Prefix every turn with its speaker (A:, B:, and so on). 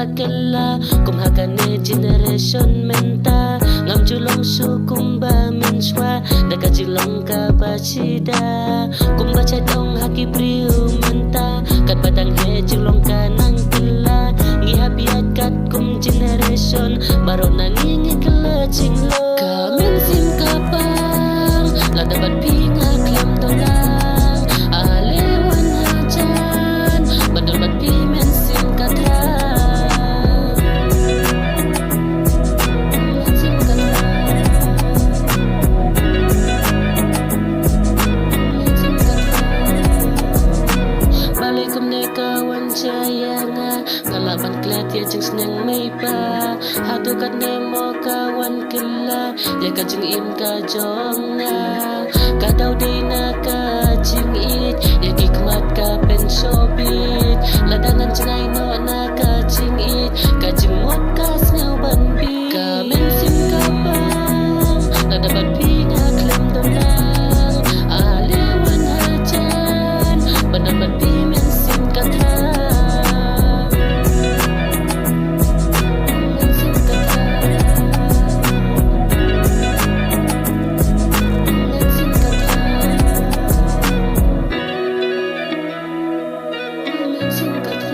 A: kala kumhakane generation menta ngam julong su kumba minchwa daga jilong ka bachida kumbacha dong haki priu menta kat badang he julong ka nang kala ngi habiat kat kum generation baro nangingi kala chinglo kamen sim kapang la dapat pinga klam dolang alewan hajan bandol bat pimen sim katra kawan sayanga ngalaban klet ya jeng seneng may pa hatu kat nemo kawan kela ya ka jeng im ka jonga kadau day na ka jeng it ya gikmat ka pensobit ladangan cenay no na ka jeng it ka jeng mot ka snaw banbi kamen sim kapang nadabat pinga klem dolang alewan hajan banabat pimen kata sing kata